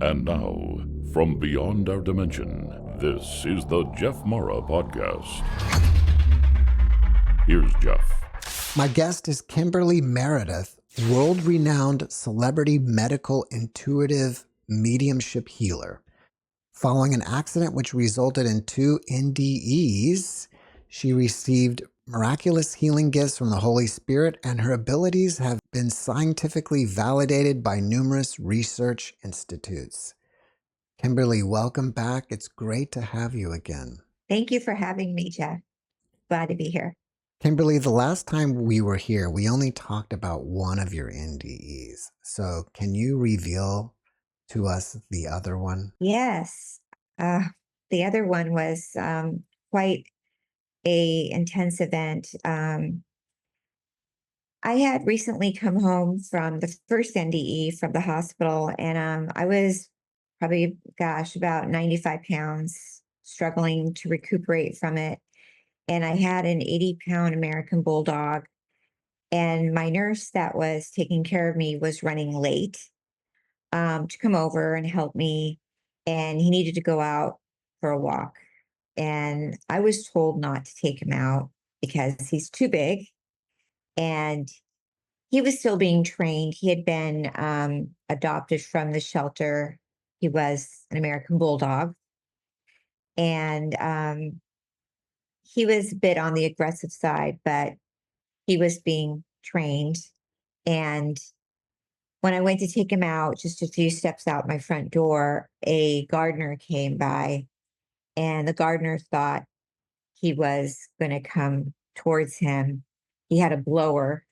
And now, from beyond our dimension, this is the JeffMara podcast. Here's Jeff. My guest is Kimberly Meredith, world-renowned celebrity medical intuitive mediumship healer. Following an accident which resulted in 2 NDEs, she received miraculous healing gifts from the Holy Spirit, and her abilities have been scientifically validated by numerous research institutes. Kimberly, welcome back. It's great to have you again. Thank you for having me, Jeff. Glad to be here. Kimberly, the last time we were here, we only talked about one of your NDEs. So can you reveal to us the other one? Yes. The other one was quite a intense event. I had recently come home from the first NDE from the hospital, and I was probably, about 95 pounds, struggling to recuperate from it. And I had an 80-pound American Bulldog, and my nurse that was taking care of me was running late to come over and help me, and he needed to go out for a walk. And I was told not to take him out because he's too big, and he was still being trained. He had been adopted from the shelter. He was an American Bulldog, and he was a bit on the aggressive side, but he was being trained. And when I went to take him out, just a few steps out my front door, a gardener came by, and the gardener thought he was going to come towards him. He had a blower.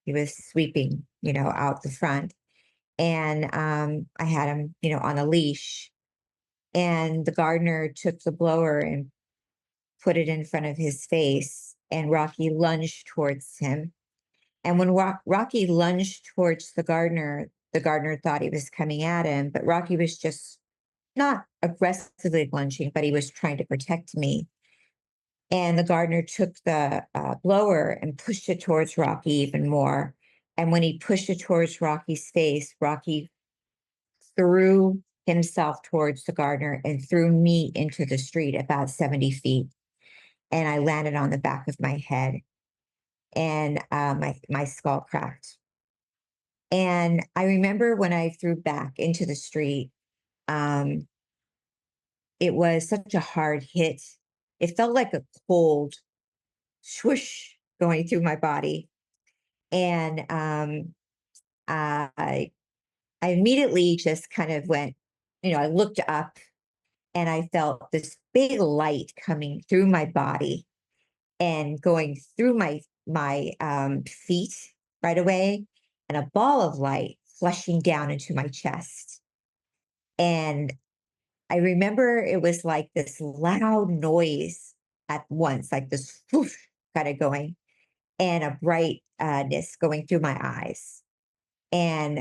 He was sweeping, out the front. And I had him, on a leash. And the gardener took the blower and put it in front of his face, and Rocky lunged towards him. And when Rocky lunged towards the gardener thought he was coming at him, but Rocky was just not aggressively lunging, but he was trying to protect me. And the gardener took the blower and pushed it towards Rocky even more. And when he pushed it towards Rocky's face, Rocky threw himself towards the gardener and threw me into the street about 70 feet. And I landed on the back of my head, and my skull cracked. And I remember when I threw back into the street, it was such a hard hit. It felt like a cold swoosh going through my body. And I immediately just kind of went, I looked up, and I felt this big light coming through my body and going through my feet right away, and a ball of light flushing down into my chest. And I remember it was like this loud noise at once, like this whoosh kind of going, and a brightness going through my eyes. And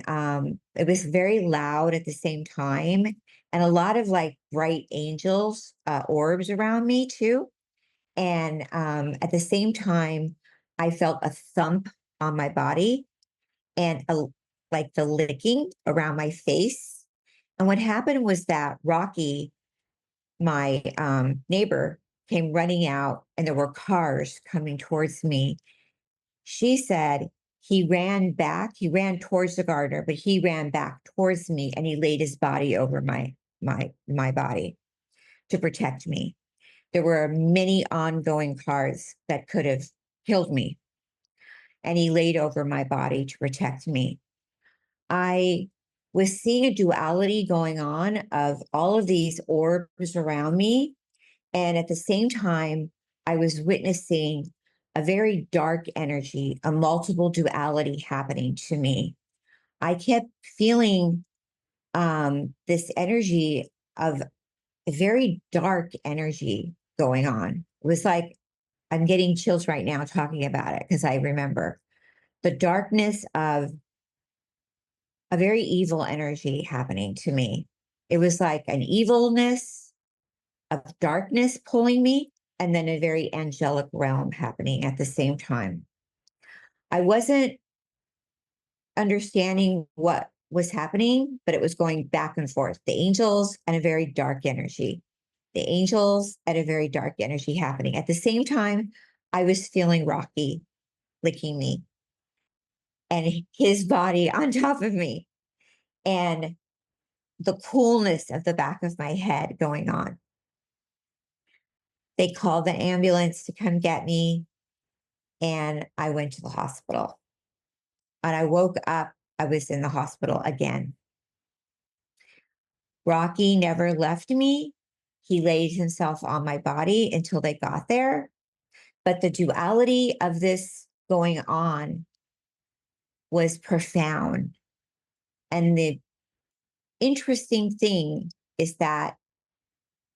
it was very loud at the same time, and a lot of like bright angels, orbs around me too. And at the same time, I felt a thump on my body, and like the licking around my face. And what happened was that Rocky, my neighbor, came running out, and there were cars coming towards me. She said he ran towards the gardener, but he ran back towards me, and he laid his body over my body to protect me. There were many ongoing cars that could have killed me, and he laid over my body to protect me. I was seeing a duality going on of all of these orbs around me, and at the same time, I was witnessing a very dark energy, a multiple duality happening to me. I kept feeling this energy of a very dark energy going on. It was like, I'm getting chills right now talking about it, because I remember the darkness of a very evil energy happening to me. It was like an evilness of darkness pulling me, and then a very angelic realm happening at the same time. I wasn't understanding what was happening, but it was going back and forth. The angels and a very dark energy. The angels and a very dark energy happening. At the same time, I was feeling Rocky licking me and his body on top of me and the coolness of the back of my head going on. They called the ambulance to come get me, and I went to the hospital. And I woke up, I was in the hospital again. Rocky never left me. He laid himself on my body until they got there. But the duality of this going on was profound. And the interesting thing is that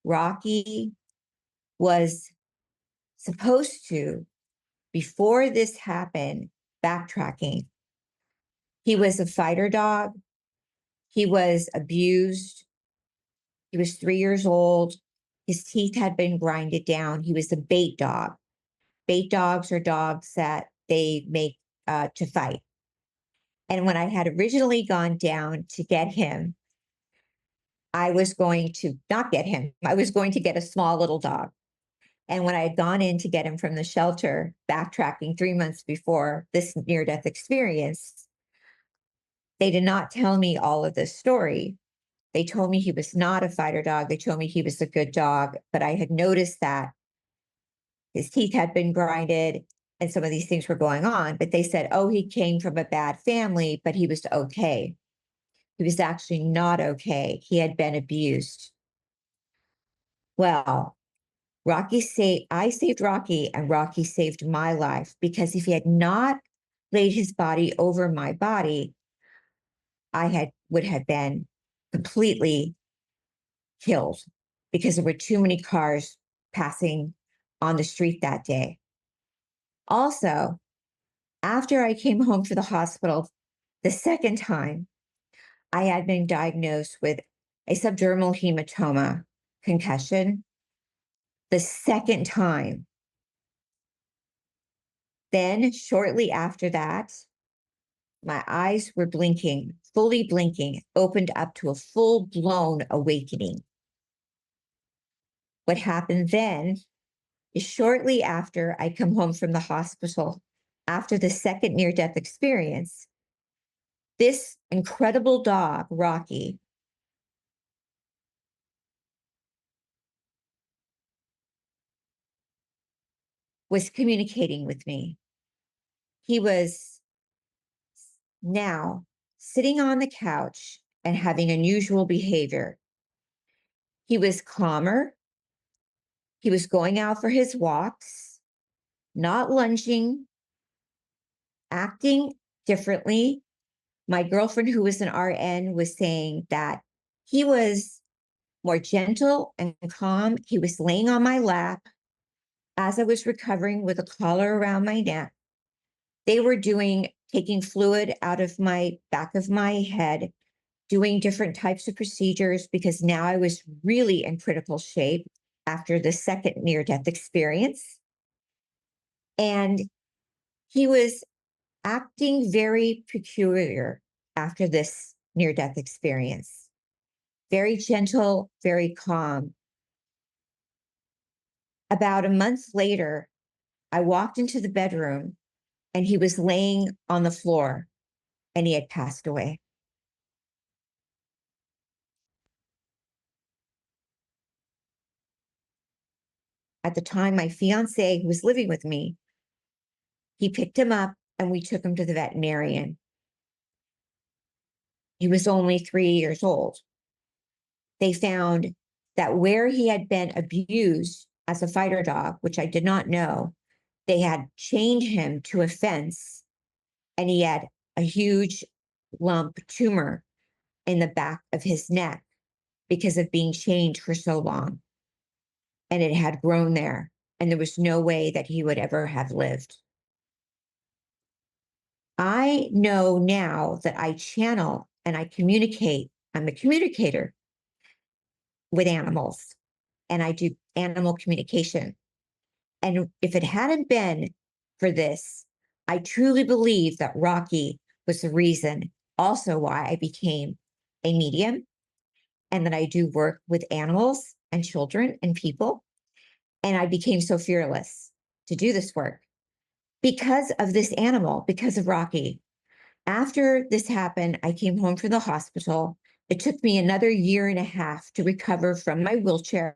Rocky was supposed to, before this happened, backtracking, he was a fighter dog. He was abused. He was 3 years old. His teeth had been grinded down. He was a bait dog. Bait dogs are dogs that they make to fight. And when I had originally gone down to get him, I was going to not get him. I was going to get a small little dog. And when I had gone in to get him from the shelter, backtracking 3 months before this near-death experience, they did not tell me all of this story. They told me he was not a fighter dog. They told me he was a good dog, but I had noticed that his teeth had been grinded and some of these things were going on. But they said, oh, he came from a bad family, but he was okay. He was actually not okay. He had been abused. Well, I saved Rocky, and Rocky saved my life, because if he had not laid his body over my body, would have been completely killed, because there were too many cars passing on the street that day. Also, after I came home from the hospital the second time, I had been diagnosed with a subdermal hematoma concussion the second time. Then, shortly after that, my eyes were blinking, fully blinking, opened up to a full-blown awakening. What happened then is shortly after I come home from the hospital, after the second near-death experience, this incredible dog, Rocky, was communicating with me. He was now sitting on the couch and having unusual behavior. He was calmer. He was going out for his walks, not lunging, acting differently. My girlfriend, who was an RN, was saying that he was more gentle and calm. He was laying on my lap as I was recovering with a collar around my neck. They were taking fluid out of my back of my head, doing different types of procedures, because now I was really in critical shape after the second near-death experience. And he was acting very peculiar after this near-death experience. Very gentle, very calm. About a month later, I walked into the bedroom and he was laying on the floor and he had passed away. At the time, my fiance, who was living with me, he picked him up and we took him to the veterinarian. He was only 3 years old. They found that where he had been abused as a fighter dog, which I did not know, they had chained him to a fence and he had a huge lump tumor in the back of his neck because of being chained for so long. And it had grown there, and there was no way that he would ever have lived. I know now that I channel and I communicate. I'm a communicator with animals, and I do animal communication. And if it hadn't been for this, I truly believe that Rocky was the reason also why I became a medium and that I do work with animals and children and people. And I became so fearless to do this work because of this animal, because of Rocky. After this happened, I came home from the hospital. It took me another year and a half to recover from my wheelchair.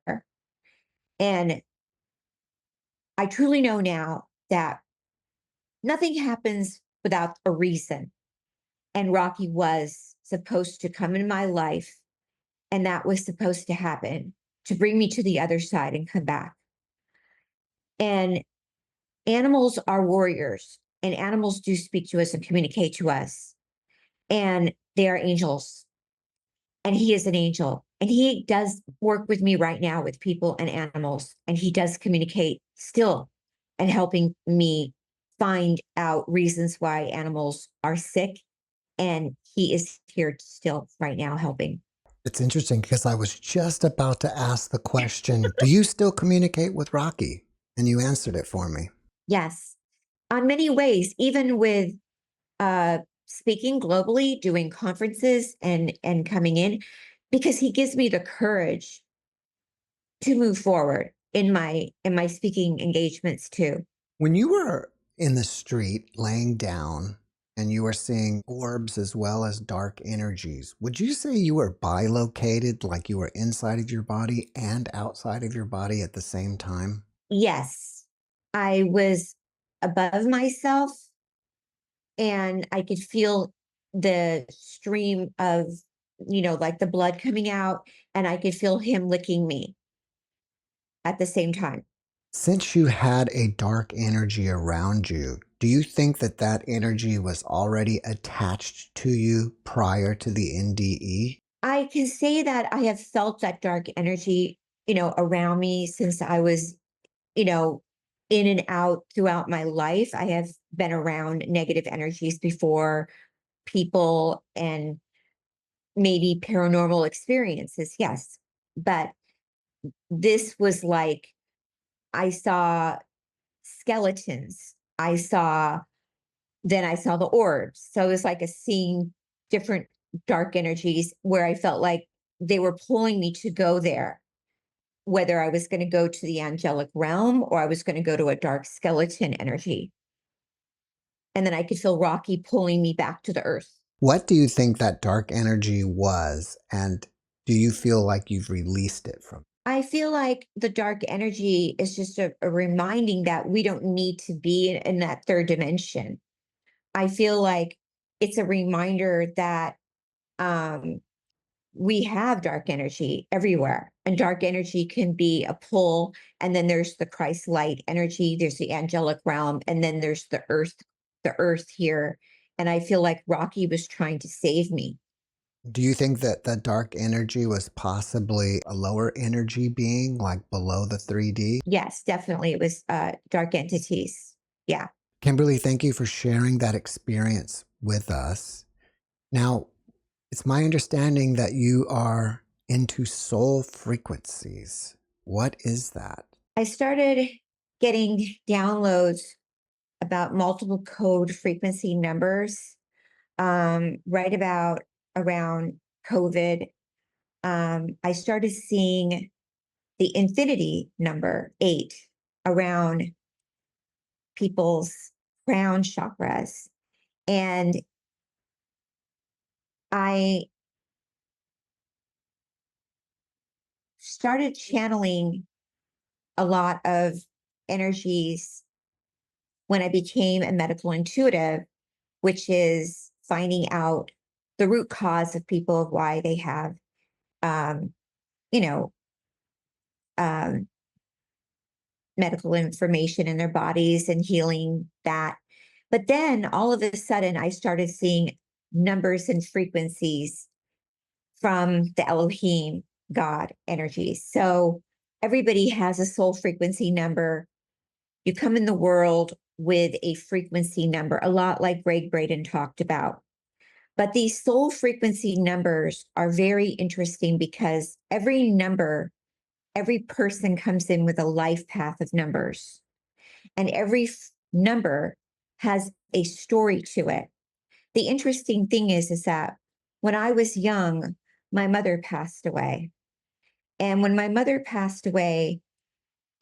And I truly know now that nothing happens without a reason. And Rocky was supposed to come in my life, and that was supposed to happen to bring me to the other side and come back. And animals are warriors, and animals do speak to us and communicate to us. And they are angels. And he is an angel. And he does work with me right now with people and animals. And he does communicate still and helping me find out reasons why animals are sick. And he is here still right now helping. It's interesting because I was just about to ask the question, do you still communicate with Rocky? And you answered it for me. Yes. On many ways, even with speaking globally, doing conferences and coming in, because he gives me the courage to move forward in my speaking engagements too. When you were in the street laying down and you were seeing orbs as well as dark energies, would you say you were bilocated, like you were inside of your body and outside of your body at the same time? Yes, I was above myself and I could feel the stream of, like the blood coming out, and I could feel him licking me at the same time. Since you had a dark energy around you, do you think that that energy was already attached to you prior to the NDE? I can say that I have felt that dark energy, around me since I was, you know, in and out throughout my life. I have been around negative energies before, people and maybe paranormal experiences. Yes. But this was like I saw skeletons. Then I saw the orbs. So it was like a seeing different dark energies where I felt like they were pulling me to go there, whether I was going to go to the angelic realm or I was going to go to a dark skeleton energy. And then I could feel Rocky pulling me back to the earth. What do you think that dark energy was? And do you feel like you've released it from? I feel like the dark energy is just a reminding that we don't need to be in that third dimension. I feel like it's a reminder that um, we have dark energy everywhere, and dark energy can be a pull. And then there's the Christ light energy, there's the angelic realm, and then there's the earth here. And I feel like Rocky was trying to save me. Do you think that the dark energy was possibly a lower energy being, like below the 3D? Yes, definitely. It was dark entities. Yeah. Kimberly, thank you for sharing that experience with us. Now, it's my understanding that you are into soul frequencies. What is that? I started getting downloads about multiple code frequency numbers right about around COVID. I started seeing the infinity number 8 around people's crown chakras. And I started channeling a lot of energies when I became a medical intuitive, which is finding out the root cause of people of why they have, um, you know, um, medical information in their bodies and healing that. But then all of a sudden, I started seeing numbers and frequencies from the Elohim God energies. So everybody has a soul frequency number. You come in the world with a frequency number, a lot like Greg Braden talked about. But these soul frequency numbers are very interesting because every number, every person comes in with a life path of numbers, and every number has a story to it. the interesting thing is that when I was young, my mother passed away. And when my mother passed away,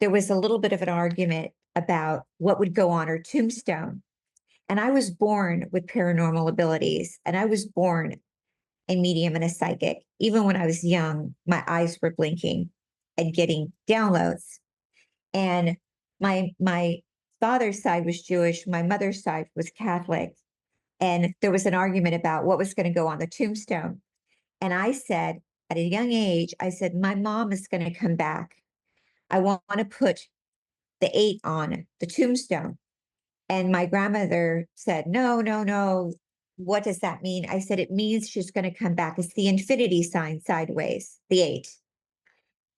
there was a little bit of an argument about what would go on her tombstone. And I was born with paranormal abilities, and I was born a medium and a psychic. Even when I was young, my eyes were blinking and getting downloads. And my father's side was Jewish, my mother's side was Catholic. And there was an argument about what was going to go on the tombstone. And I said, at a young age, I said, my mom is going to come back. I want to put the 8 on the tombstone. And my grandmother said, no, no, no. What does that mean? I said, it means she's going to come back. It's the infinity sign sideways, the 8.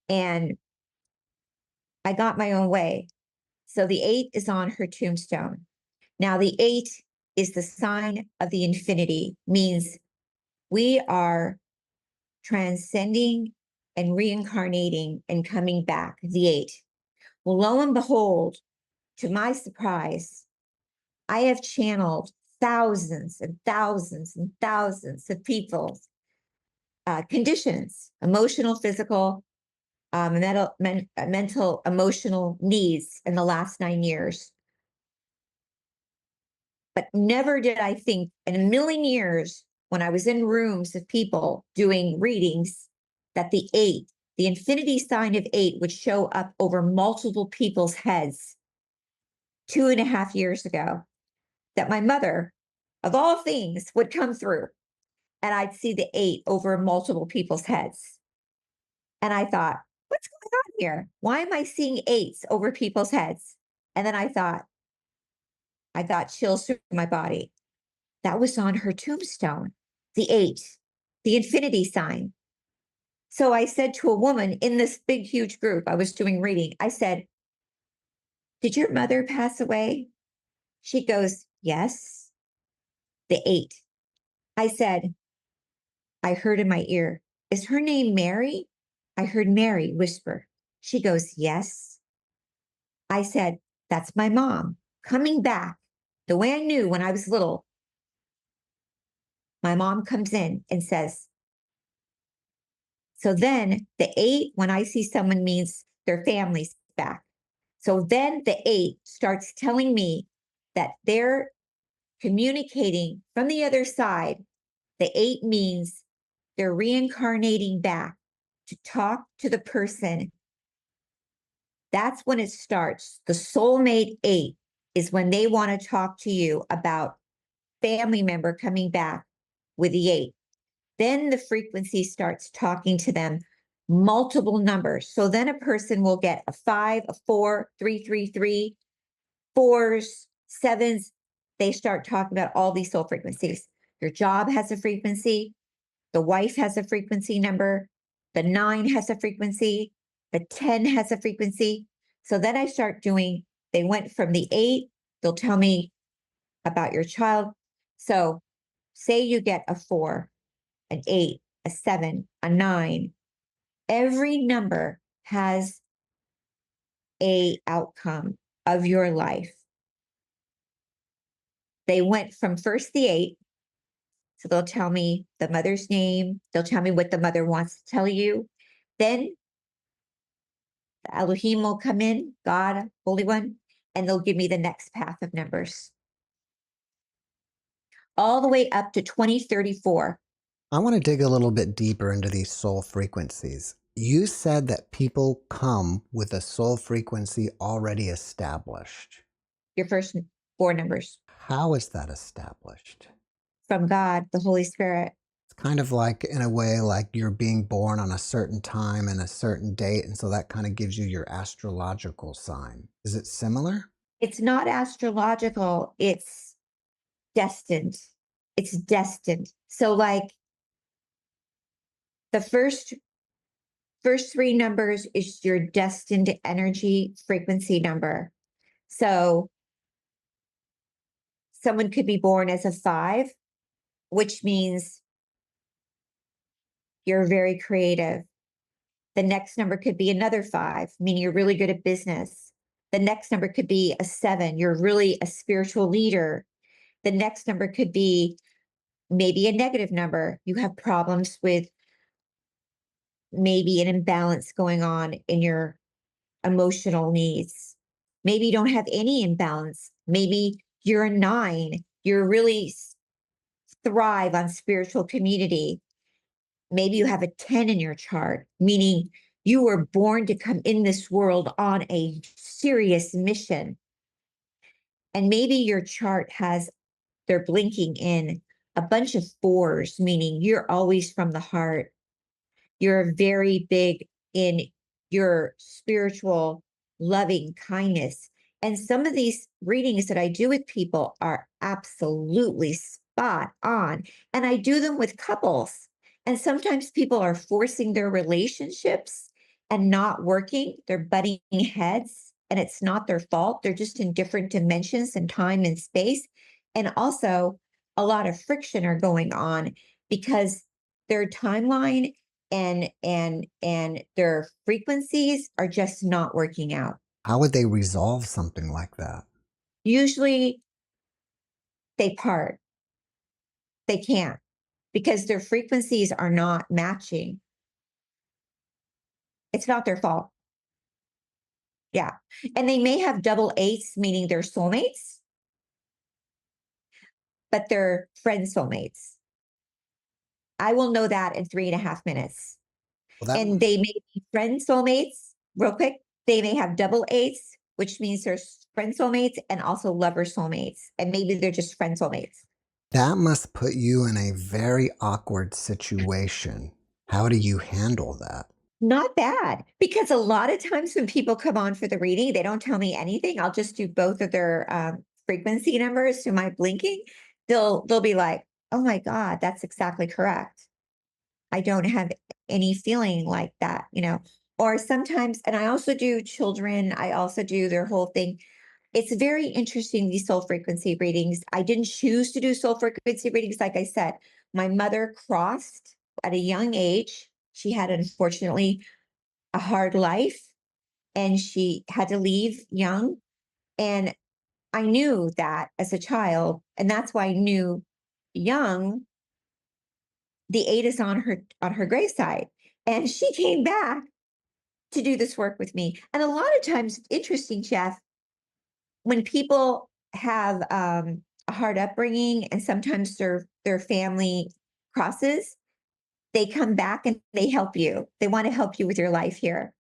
And I got my own way. So the 8 is on her tombstone. Now, the 8 is the sign of the infinity, means we are transcending and reincarnating and coming back, the 8. Well, lo and behold, to my surprise, I have channeled thousands and thousands and thousands of people's conditions, emotional, physical, mental, emotional needs in the last 9 years. But never did I think in a million years, when I was in rooms of people doing readings, that the 8, the infinity sign of 8, would show up over multiple people's heads 2.5 years ago. That my mother, of all things, would come through and I'd see the 8 over multiple people's heads. And I thought, what's going on here? Why am I seeing 8s over people's heads? And then I got chills through my body. That was on her tombstone, the 8, the infinity sign. So I said to a woman in this big, huge group, I was doing reading, I said, did your mother pass away? She goes, yes, the 8. I said, I heard in my ear, is her name Mary? I heard Mary whisper. She goes, yes. I said, that's my mom coming back the way I knew when I was little. My mom comes in and says, so then the 8, when I see someone, means their family's back. So then the 8 starts telling me that they're communicating from the other side. The 8 means they're reincarnating back to talk to the person. That's when it starts. The soulmate 8 is when they want to talk to you about family member coming back with the 8. Then the frequency starts talking to them multiple numbers. So then a person will get a 5, a 4, 333, 4s, 7s. They start talking about all these soul frequencies. Your job has a frequency. The wife has a frequency number. The 9 has a frequency. The 10 has a frequency. So then I start doing, they went from the 8, they'll tell me about your child. So say you get a 4, an 8, a 7, a 9. Every number has a outcome of your life. They went from first the 8. So they'll tell me the mother's name. They'll tell me what the mother wants to tell you. Then the Elohim will come in, God, Holy One, and they'll give me the next path of numbers. All the way up to 2034. I want to dig a little bit deeper into these soul frequencies. You said that people come with a soul frequency already established. Your first 4 numbers. How is that established? From God, the Holy Spirit. It's kind of like, in a way, like you're being born on a certain time and a certain date, and so that kind of gives you your astrological sign. Is it similar? It's not astrological, it's destined. It's destined. So like the first 3 numbers is your destined energy frequency number. So someone could be born as a 5, which means you're very creative. The next number could be another 5, meaning you're really good at business. The next number could be a 7. You're really a spiritual leader. The next number could be maybe a negative number. You have problems with maybe an imbalance going on in your emotional needs. Maybe you don't have any imbalance. Maybe you're a 9. You're really thrive on spiritual community. Maybe you have a 10 in your chart, meaning you were born to come in this world on a serious mission. And maybe your chart has, they're blinking in a bunch of 4s, meaning you're always from the heart. You're very big in your spiritual loving kindness. And some of these readings that I do with people are absolutely spot on. And I do them with couples. And sometimes people are forcing their relationships and not working. They're butting heads, and it's not their fault. They're just in different dimensions and time and space. And also, a lot of friction are going on because their timeline and their frequencies are just not working out. How would they resolve something like that? Usually they part. They can't because their frequencies are not matching. It's not their fault. Yeah. And they may have double 8s, meaning they're soulmates, but they're friend soulmates. I will know that in 3.5 minutes. Well, that And they may be friend soulmates, real quick. They may have double 8s, which means they're friend soulmates and also lover soulmates. And maybe they're just friend soulmates. that must put you in a very awkward situation. How do you handle that? Not bad, because a lot of times when people come on for the reading, they don't tell me anything. I'll just do both of their frequency numbers to my blinking. They'll be like, "Oh my God, that's exactly correct. I don't have any feeling like that," you know. Or sometimes, and I also do children. I also do their whole thing. It's very interesting, these soul frequency readings. I didn't choose to do soul frequency readings. Like I said, my mother crossed at a young age. She had, unfortunately, a hard life and she had to leave young. And I knew that as a child. And that's why I knew young, the 8 is on her graveside. And she came back to do this work with me. And a lot of times, interesting, Jeff, when people have a hard upbringing and sometimes their family crosses, they come back and they help you. They want to help you with your life here.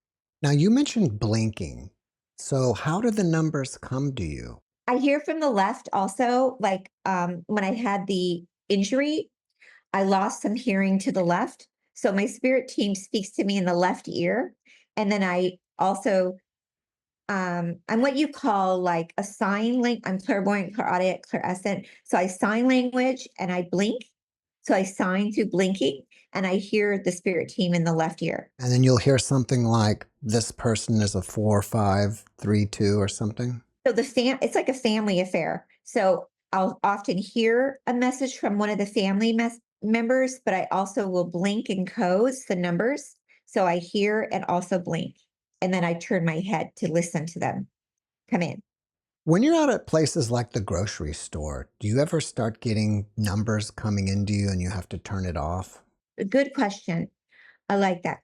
Now, you mentioned blinking. So, how do the numbers come to you? I hear from the left also, like when I had the injury, I lost some hearing to the left. So my spirit team speaks to me in the left ear. And then I also I'm what you call like a sign link. I'm clairvoyant, clairaudient, clairescent. So I sign language and I blink. So I sign through blinking and I hear the spirit team in the left ear. And then you'll hear something like, this person is a 4, 5, 3, 2 or something. So it's like a family affair. So I'll often hear a message from one of the family members, but I also will blink and codes the numbers. So I hear and also blink. And then I turn my head to listen to them come in. When you're out at places like the grocery store, do you ever start getting numbers coming into you and you have to turn it off? A good question. I like that.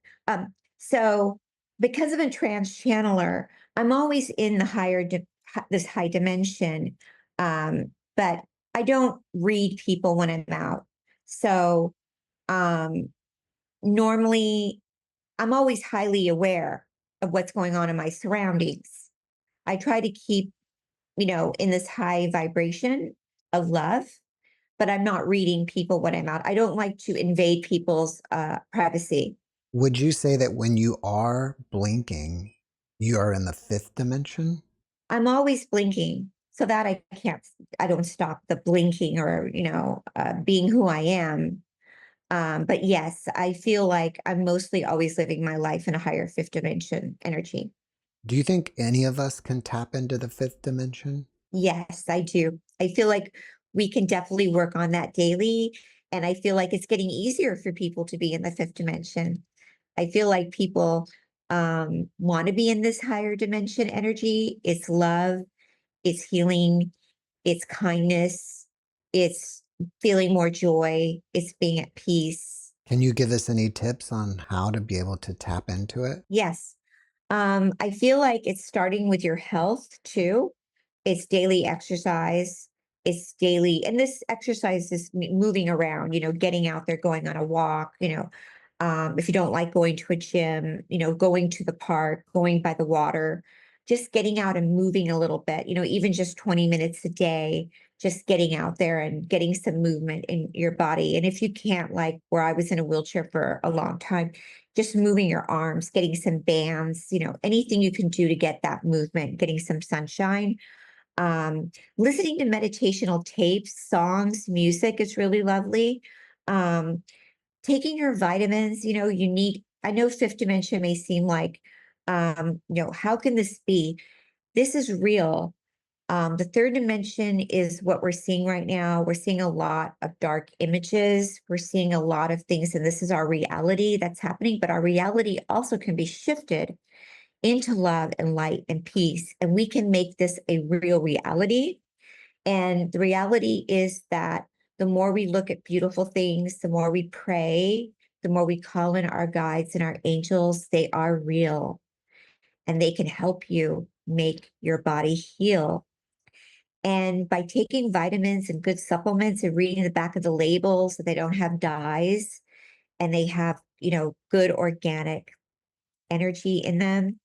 So because of a trans channeler, I'm always in the this high dimension. But I don't read people when I'm out. So um, normally I'm always highly aware of what's going on in my surroundings. I try to keep, in this high vibration of love, but I'm not reading people when I'm out. I don't like to invade people's privacy. Would you say that when you are blinking, you are in the 5th dimension? I'm always blinking so that I don't stop the blinking or, being who I am. But yes, I feel like I'm mostly always living my life in a higher 5th dimension energy. Do you think any of us can tap into the 5th dimension? Yes, I do. I feel like we can definitely work on that daily. And I feel like it's getting easier for people to be in the 5th dimension. I feel like people want to be in this higher dimension energy. It's love, it's healing, it's kindness, it's feeling more joy. It's being at peace. Can you give us any tips on how to be able to tap into it? Yes. I feel like it's starting with your health too. It's daily exercise. It's daily, and this exercise is moving around, getting out there, going on a walk, if you don't like going to a gym, going to the park, going by the water, just getting out and moving a little bit, even just 20 minutes a day, just getting out there and getting some movement in your body. And if you can't, like where I was in a wheelchair for a long time, just moving your arms, getting some bands, anything you can do to get that movement, getting some sunshine. Listening to meditational tapes, songs, music is really lovely. Um, Taking your vitamins, you need, I know fifth dimension may seem like, how can this be? This is real. The third dimension is what we're seeing right now. We're seeing a lot of dark images. We're seeing a lot of things, and this is our reality that's happening, but our reality also can be shifted into love and light and peace. And we can make this a real reality. And the reality is that the more we look at beautiful things, the more we pray, the more we call in our guides and our angels, they are real and they can help you make your body heal. And by taking vitamins and good supplements and reading the back of the labels so they don't have dyes and they have, good organic energy in them,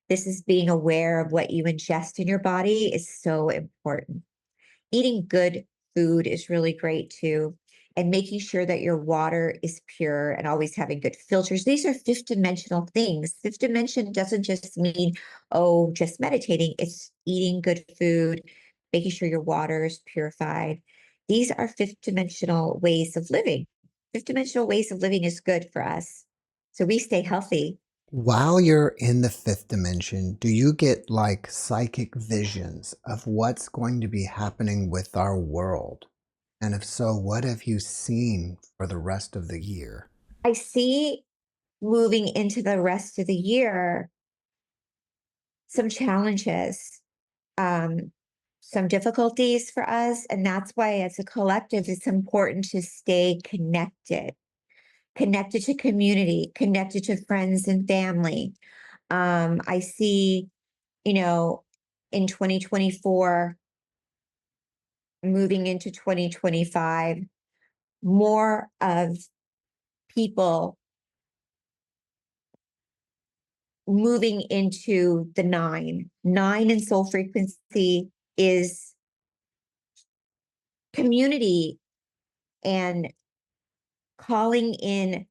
this is being aware of what you ingest in your body is so important. Eating good food is really great too. And making sure that your water is pure and always having good filters. These are fifth dimensional things. Fifth dimension doesn't just mean, oh, just meditating. It's eating good food, making sure your water is purified. These are fifth dimensional ways of living. Fifth dimensional ways of living is good for us. So we stay healthy. While you're in the fifth dimension, do you get like psychic visions of what's going to be happening with our world? And if so, what have you seen for the rest of the year? I see moving into the rest of the year some challenges, um, some difficulties for us. And that's why, as a collective, it's important to stay connected, connected to community, connected to friends and family. I see, in 2024, moving into 2025, more of people moving into the nine. Nine in soul frequency is community and calling in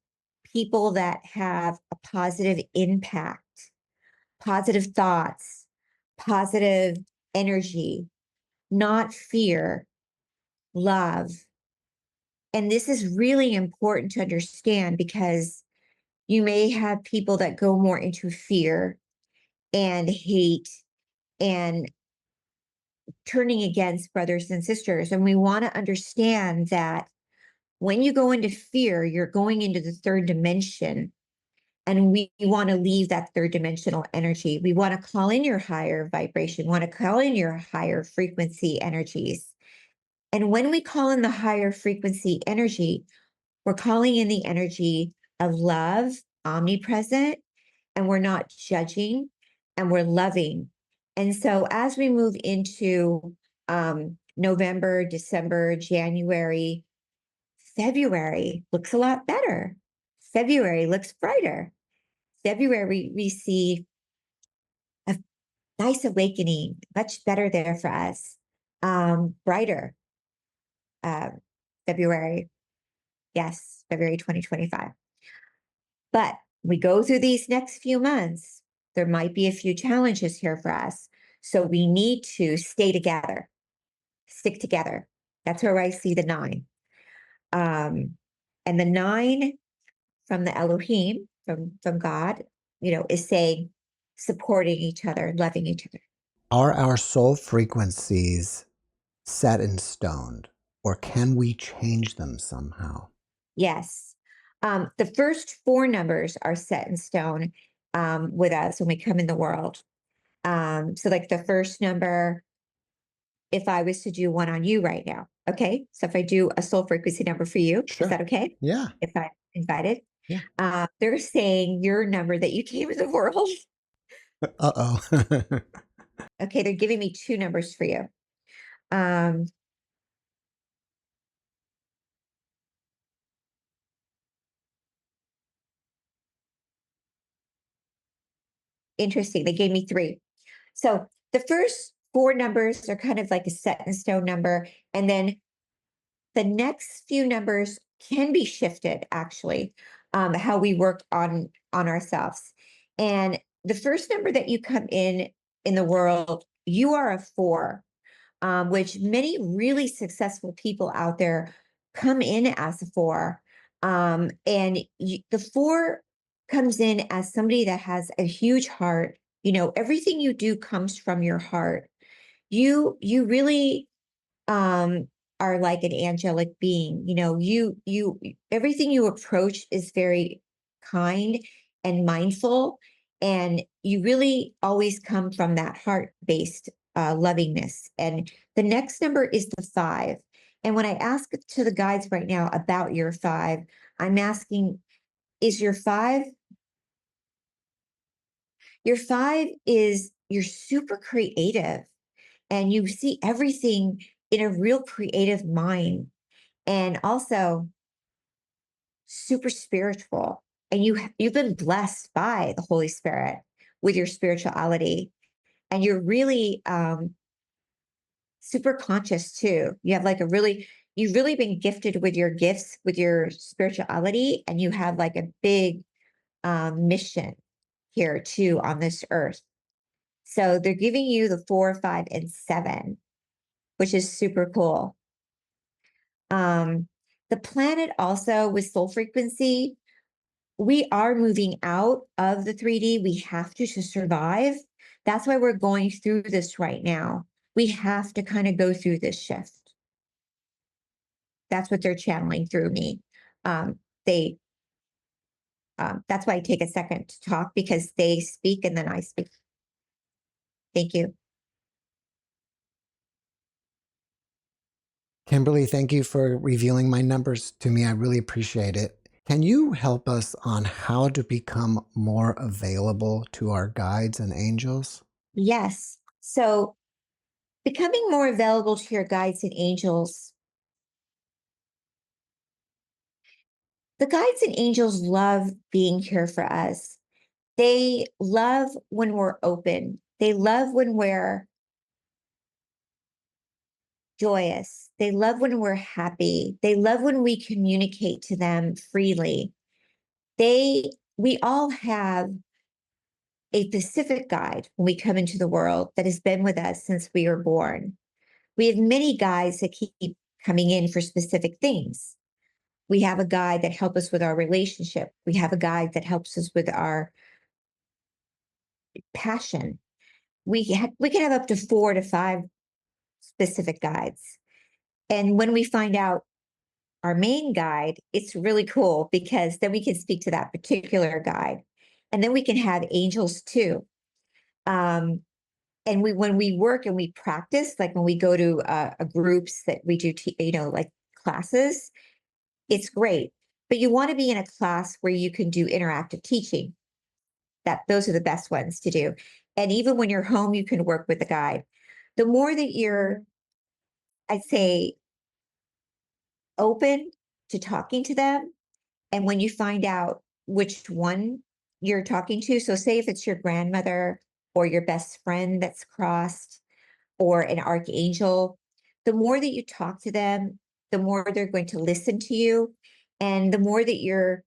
people that have a positive impact, positive thoughts, positive energy, not fear, love. And this is really important to understand because you may have people that go more into fear and hate and turning against brothers and sisters. And we want to understand that when you go into fear, you're going into the third dimension. And we want to leave that third dimensional energy. We want to call in your higher vibration, want to call in your higher frequency energies. And when we call in the higher frequency energy, we're calling in the energy of love, omnipresent, and we're not judging and we're loving. And so as we move into November, December, January, February looks a lot better. February looks brighter. February, we see a nice awakening, much better there for us. Brighter uh, February. Yes, February 2025. But we go through these next few months, there might be a few challenges here for us. So we need to stay together, stick together. That's where I see the nine. And the nine from the Elohim, from God, is saying supporting each other, loving each other. Are our soul frequencies set in stone, or can we change them somehow? Yes. The first four numbers are set in stone with us when we come in the world. So like the first number if I was to do one on you right now. Okay. So if I do a soul frequency number for you, Sure. is that okay? Yeah. If I'm invited? Yeah. They're saying your number that you came in the world. Uh-oh. Okay. They're giving me two numbers for you. Interesting. They gave me three. So the first four numbers are kind of like a set in stone number. And then the next few numbers can be shifted, actually, how we work on ourselves. And the first number that you come in the world, you are a 4, which many really successful people out there come in as a 4. And the 4 comes in as somebody that has a huge heart. You know, everything you do comes from your heart. You really um are like an angelic being. You know, you everything you approach is very kind and mindful, and you really always come from that heart-based lovingness. And the next number is the 5. And when I ask to the guides right now about your 5, I'm asking, is your 5 is you're super creative, and you see everything in a real creative mind, and also super spiritual. And you've been blessed by the Holy Spirit with your spirituality, and you're really super conscious too. You have like you've really been gifted with your gifts, with your spirituality, and you have like a big mission here too on this earth. So they're giving you the 4, 5, and 7, which is super cool. The planet also with soul frequency, we are moving out of the 3D. We have to survive. That's why we're going through this right now. We have to kind of go through this shift. That's what they're channeling through me. They that's why I take a second to talk, because they speak and then I speak. Thank you. Kimberly, thank you for revealing my numbers to me. I really appreciate it. Can you help us on how to become more available to our guides and angels? Yes. So becoming more available to your guides and angels. The guides and angels love being here for us. They love when we're open. They love when we're joyous. They love when we're happy. They love when we communicate to them freely. We all have a specific guide when we come into the world that has been with us since we were born. We have many guides that keep coming in for specific things. We have a guide that helps us with our relationship. We have a guide that helps us with our passion. We can have up to 4 to 5 specific guides. And when we find out our main guide, it's really cool, because then we can speak to that particular guide. And then we can have angels too. And when we work and we practice, like when we go to groups that we do, like classes, it's great. But you want to be in a class where you can do interactive teaching. Those are the best ones to do. And even when you're home, you can work with the guide. The more that you're, I'd say, open to talking to them, and when you find out which one you're talking to, so say if it's your grandmother or your best friend that's crossed, or an archangel, the more that you talk to them, the more they're going to listen to you. And the more that you're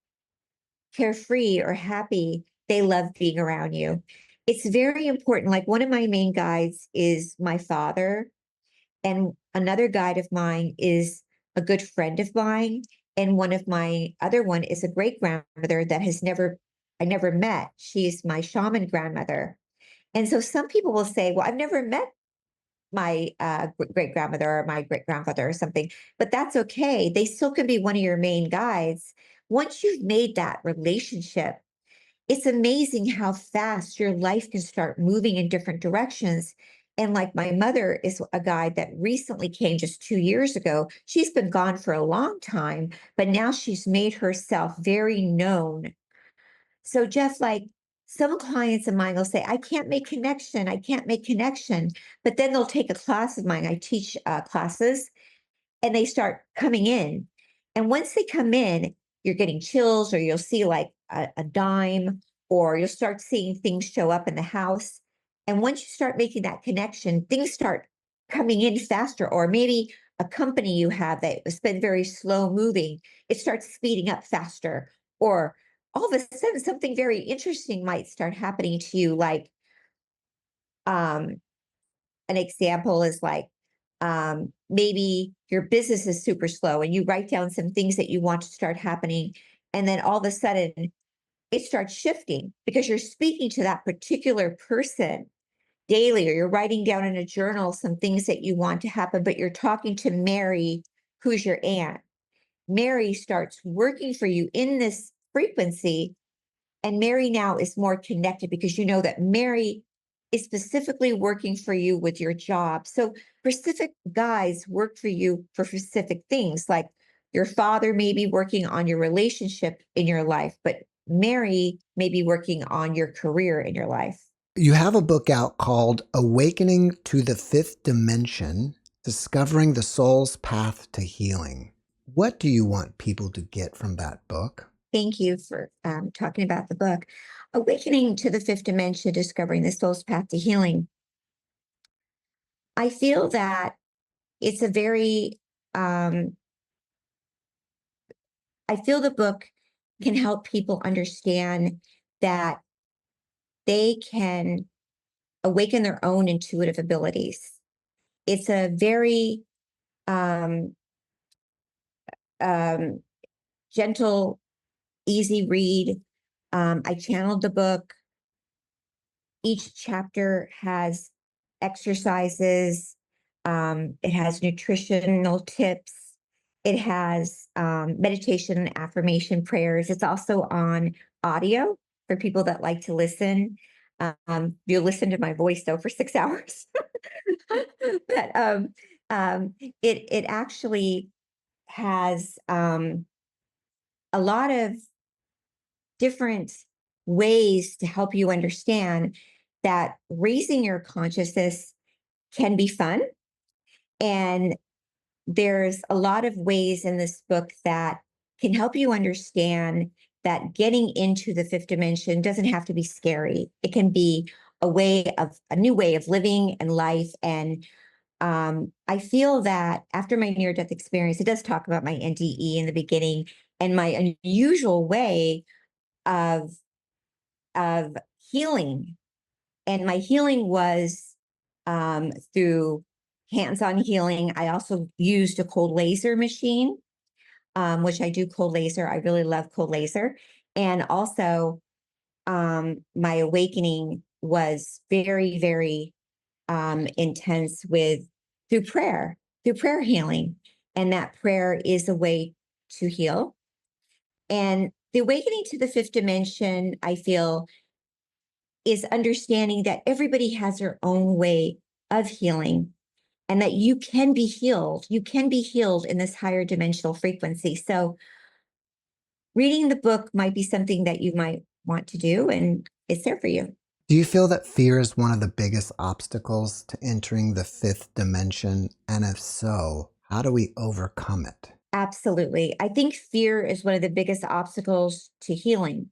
carefree or happy, they love being around you. It's very important. Like, one of my main guides is my father, and another guide of mine is a good friend of mine. And one of my other one is a great grandmother that I never met. She's my shaman grandmother. And so some people will say, well, I've never met my great grandmother or my great grandfather or something, but that's okay. They still can be one of your main guides. Once you've made that relationship, it's amazing how fast your life can start moving in different directions. And like my mother is a guide that recently came just 2 years ago. She's been gone for a long time, but now she's made herself very known. So Jeff, like some clients of mine will say, I can't make connection. I can't make connection. But then they'll take a class of mine. I teach classes and they start coming in. And once they come in, you're getting chills, or you'll see like a dime, or you'll start seeing things show up in the house. And once you start making that connection, things start coming in faster, or maybe a company you have that has been very slow moving, it starts speeding up faster, or all of a sudden something very interesting might start happening to you. Like an example is like maybe your business is super slow and you write down some things that you want to start happening. And then all of a sudden it starts shifting because you're speaking to that particular person daily, or you're writing down in a journal some things that you want to happen, but you're talking to Mary, who's your aunt. Mary starts working for you in this frequency. And Mary now is more connected because you know that Mary is specifically working for you with your job. So specific guys work for you for specific things, like your father may be working on your relationship in your life, but Mary may be working on your career in your life. You have a book out called Awakening to the Fifth Dimension, Discovering the Soul's Path to Healing. What do you want people to get from that book? Thank you for talking about the book, Awakening to the Fifth Dimension, Discovering the Soul's Path to Healing. I feel that it's a very, I feel the book can help people understand that they can awaken their own intuitive abilities. It's a very um, gentle, easy read. I channeled the book. Each chapter has exercises. It has nutritional tips. It has meditation and affirmation prayers. It's also on audio for people that like to listen. You'll listen to my voice though for 6 hours. But it actually has a lot of different ways to help you understand that raising your consciousness can be fun. And there's a lot of ways in this book that can help you understand that getting into the fifth dimension doesn't have to be scary. It can be a new way of living and life. And I feel that after my near-death experience, it does talk about my NDE in the beginning and my unusual way of healing. And my healing was through hands-on healing. I also used a cold laser machine, which I do cold laser. I really love cold laser. And also my awakening was very, very intense through prayer healing. And that prayer is a way to heal. And the awakening to the fifth dimension, I feel, is understanding that everybody has their own way of healing, and that you can be healed. You can be healed in this higher dimensional frequency. So reading the book might be something that you might want to do, and it's there for you. Do you feel that fear is one of the biggest obstacles to entering the fifth dimension? And if so, how do we overcome it? Absolutely. I think fear is one of the biggest obstacles to healing.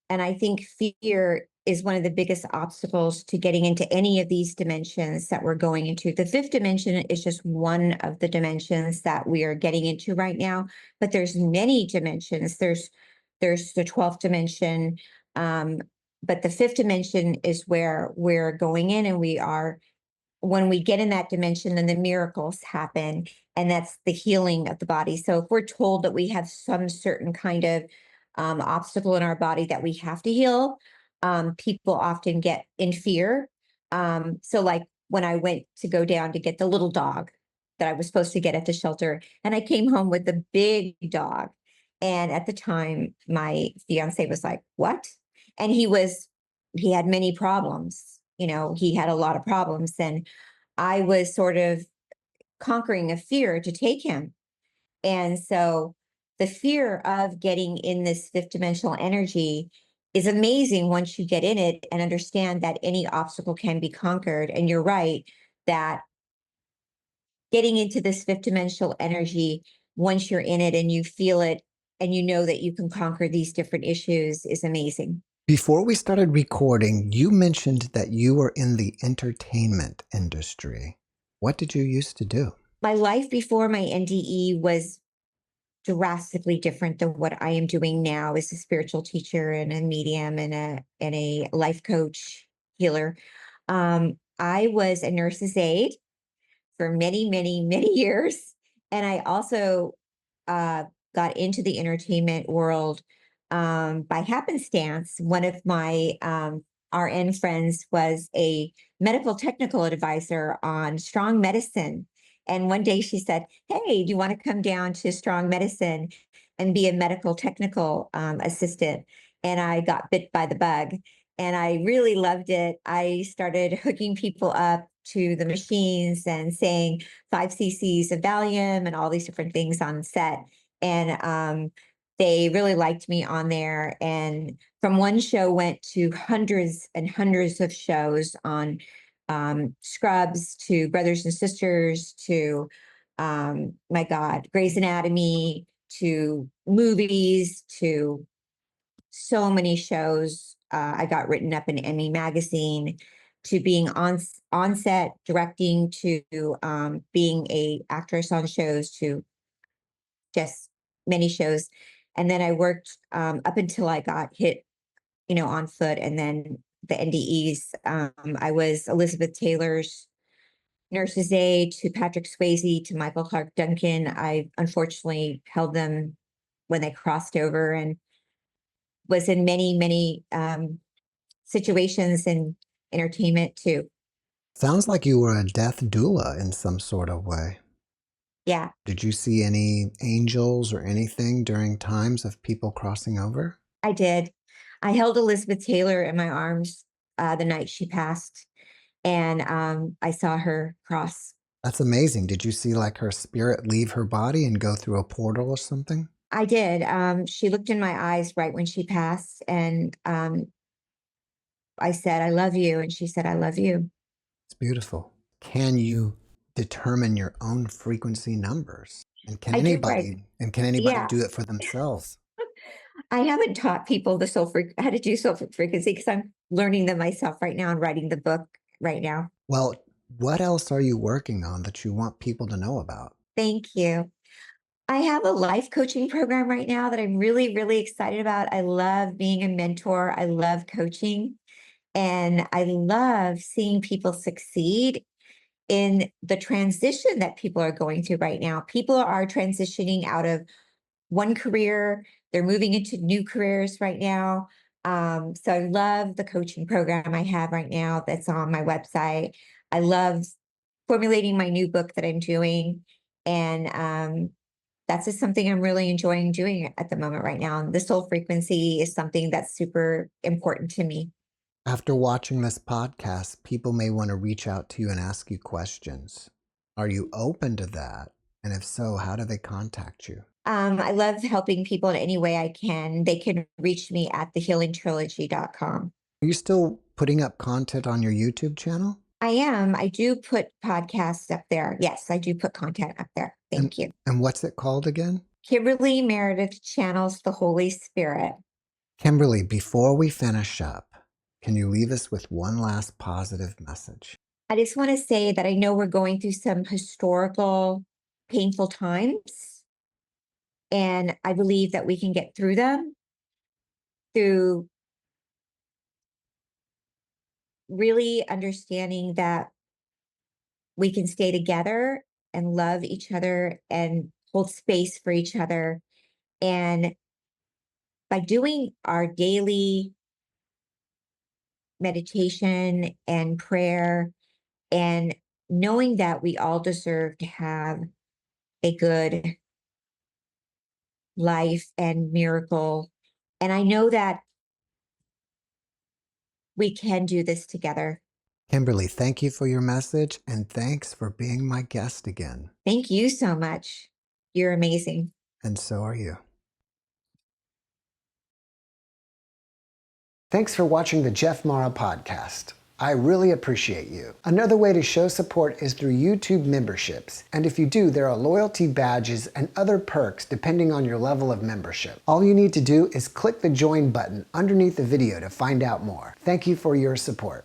And I think fear is one of the biggest obstacles to getting into any of these dimensions that we're going into. The fifth dimension is just one of the dimensions that we are getting into right now, but there's many dimensions. There's the 12th dimension, but the fifth dimension is where we're going in, and when we get in that dimension, then the miracles happen, and that's the healing of the body. So if we're told that we have some certain kind of obstacle in our body that we have to heal, people often get in fear. So like when I went to go down to get the little dog that I was supposed to get at the shelter, and I came home with the big dog. And at the time, my fiance was like, what? And he had many problems. he had a lot of problems. And I was sort of conquering a fear to take him. And so the fear of getting in this fifth dimensional energy is amazing once you get in it and understand that any obstacle can be conquered. And you're right that getting into this fifth dimensional energy, once you're in it and you feel it and you know that you can conquer these different issues, is amazing. Before we started recording, you mentioned that you were in the entertainment industry. What did you used to do? My life before my NDE was drastically different than what I am doing now as a spiritual teacher and a medium and a life coach healer. I was a nurse's aide for many, many, many years. And I also got into the entertainment world by happenstance. One of my RN friends was a medical technical advisor on strong medicine. And one day she said, "Hey, do you want to come down to strong medicine and be a medical technical assistant?" And I got bit by the bug and I really loved it. I started hooking people up to the machines and saying 5 cc's of Valium and all these different things on set. And they really liked me on there. And from one show went to hundreds and hundreds of shows on Scrubs to Brothers and Sisters to, my God, Grey's Anatomy to movies to so many shows. I got written up in Emmy magazine to being on set directing to being a actress on shows to just many shows. And then I worked up until I got hit, on foot, and then the NDEs. I was Elizabeth Taylor's nurse's aide to Patrick Swayze to Michael Clark Duncan. I unfortunately held them when they crossed over and was in many, many situations in entertainment too. Sounds like you were a death doula in some sort of way. Yeah, Did you see any angels or anything during times of people crossing over? I did. I held Elizabeth Taylor in my arms the night she passed, and I saw her cross. That's amazing. Did you see like her spirit leave her body and go through a portal or something? I did. She looked in my eyes right when she passed, and I said, "I love you," and she said, "I love you." It's beautiful. Can you determine your own frequency numbers? And I do right. can anybody Yeah, do it for themselves? I haven't taught people how to do soul frequency because I'm learning them myself right now and writing the book right now. Well, what else are you working on that you want people to know about? Thank you. I have a life coaching program right now that I'm really, really excited about. I love being a mentor. I love coaching and I love seeing people succeed in the transition that people are going through right now. People are transitioning out of one career, they're moving into new careers right now. So I love the coaching program I have right now that's on my website. I love formulating my new book that I'm doing. And that's just something I'm really enjoying doing at the moment right now. And the soul frequency is something that's super important to me. After watching this podcast, people may want to reach out to you and ask you questions. Are you open to that? And if so, how do they contact you? I love helping people in any way I can. They can reach me at thehealingtrilogy.com. Are you still putting up content on your YouTube channel? I am. I do put podcasts up there. Yes, I do put content up there. Thank you. And what's it called again? Kimberly Meredith channels the Holy Spirit. Kimberly, before we finish up, can you leave us with one last positive message? I just want to say that I know we're going through some historical, painful times, and I believe that we can get through them through really understanding that we can stay together and love each other and hold space for each other. And by doing our daily meditation and prayer and knowing that we all deserve to have a good life and miracle. And I know that we can do this together. Kimberly, thank you for your message, and thanks for being my guest again. Thank you so much. You're amazing. And so are you. Thanks for watching the JeffMara podcast. I really appreciate you. Another way to show support is through YouTube memberships. And if you do, there are loyalty badges and other perks depending on your level of membership. All you need to do is click the join button underneath the video to find out more. Thank you for your support.